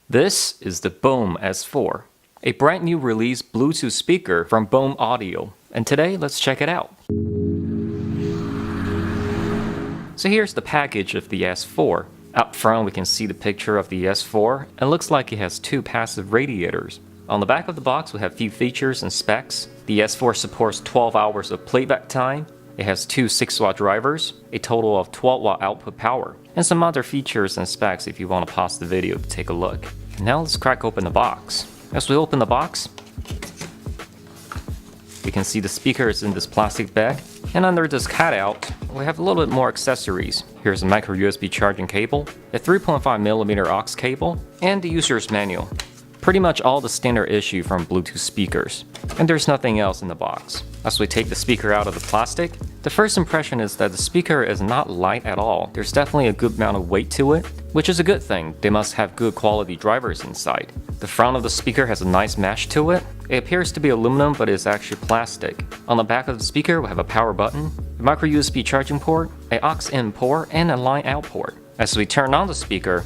This is the BOHM S4, a brand new release Bluetooth speaker from BOHM Audio, and today let's check it out. So here's the package of the S4. Up front we can see the picture of the S4, and looks like it has two passive radiators. On the back of the box we have few features and specs. The S4 supports 12 hours of playback time. It has two 6-watt drivers, a total of 12-watt output power, and some other features and specs if you want to pause the video to take a look. Now let's crack open the box. As we open the box, we can see the speaker is in this plastic bag, and under this cutout, we have a little bit more accessories. Here's a micro USB charging cable, a 3.5mm aux cable, and the user's manual. Pretty much all the standard issue from Bluetooth speakers, and there's nothing else in the box. As we take the speaker out of the plastic, the first impression is that the speaker is not light at all. There's definitely a good amount of weight to it, which is a good thing. They must have good quality drivers inside. The front of the speaker has a nice mesh to it. It appears to be aluminum, but it's actually plastic. On the back of the speaker, we have a power button, a micro USB charging port, a aux-in port, and a line-out port. As we turn on the speaker,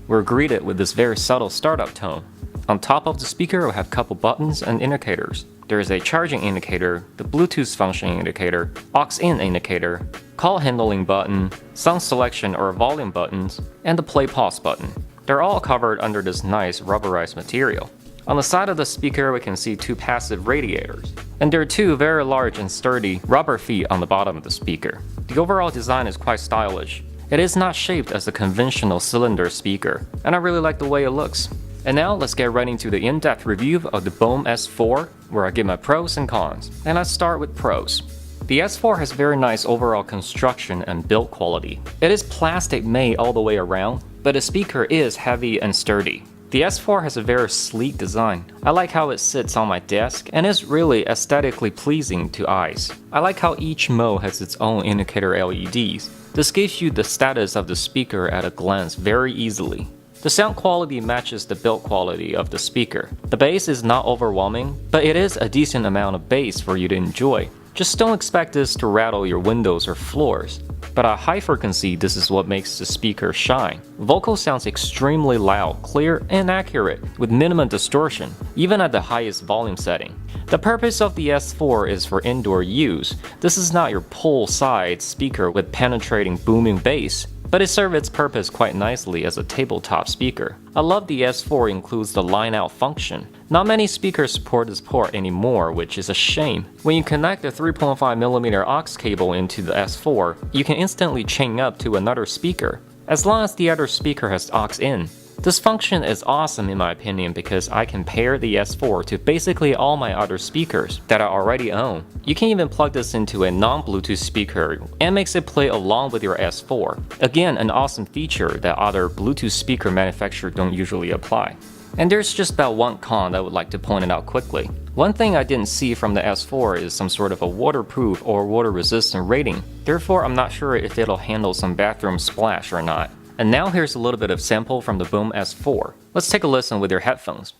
we're greeted with this very subtle startup tone. On top of the speaker, we have a couple buttons and indicators. There is a charging indicator, the Bluetooth function indicator, aux-in indicator, call handling button, sound selection or volume buttons, and the play-pause button. They're all covered under this nice rubberized material. On the side of the speaker, we can see two passive radiators, and there are two very large and sturdy rubber feet on the bottom of the speaker. The overall design is quite stylish. It is not shaped as a conventional cylinder speaker, and I really like the way it looks. And now let's get right into the in-depth review of the BOHM S4, where I give my pros and cons. And let's start with pros. The S4 has very nice overall construction and build quality. It is plastic made all the way around, but the speaker is heavy and sturdy. The S4 has a very sleek design. I like how it sits on my desk and is really aesthetically pleasing to eyes. I like how each mode has its own indicator LEDs. This gives you the status of the speaker at a glance very easily. The sound quality matches the build quality of the speaker. The bass is not overwhelming, but it is a decent amount of bass for you to enjoy. Just don't expect this to rattle your windows or floors. But at high frequency, this is what makes the speaker shine. Vocal sounds extremely loud, clear, and accurate, with minimum distortion, even at the highest volume setting. The purpose of the S4 is for indoor use. This is not your poolside speaker with penetrating booming bass, but it serves its purpose quite nicely as a tabletop speaker. I love the S4 includes the line-out function. Not many speakers support this port anymore, which is a shame. When you connect the 3.5mm aux cable into the S4, you can instantly chain up to another speaker, as long as the other speaker has aux-in. This function is awesome in my opinion because I can pair the S4 to basically all my other speakers that I already own. You can even plug this into a non-Bluetooth speaker and makes it play along with your S4. Again, an awesome feature that other Bluetooth speaker manufacturers don't usually apply. And there's just about one con I would like to point it out quickly. One thing I didn't see from the S4 is some sort of a waterproof or water resistant rating. Therefore, I'm not sure if it'll handle some bathroom splash or not. And now here's a little bit of sample from the BOHM S4. Let's take a listen with your headphones.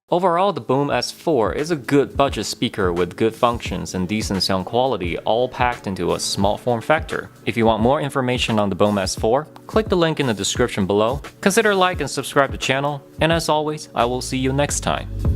Overall, the BOHM S4 is a good budget speaker with good functions and decent sound quality all packed into a small form factor. If you want more information on the BOHM S4, click the link in the description below. Consider like and subscribe to the channel, and as always, I will see you next time.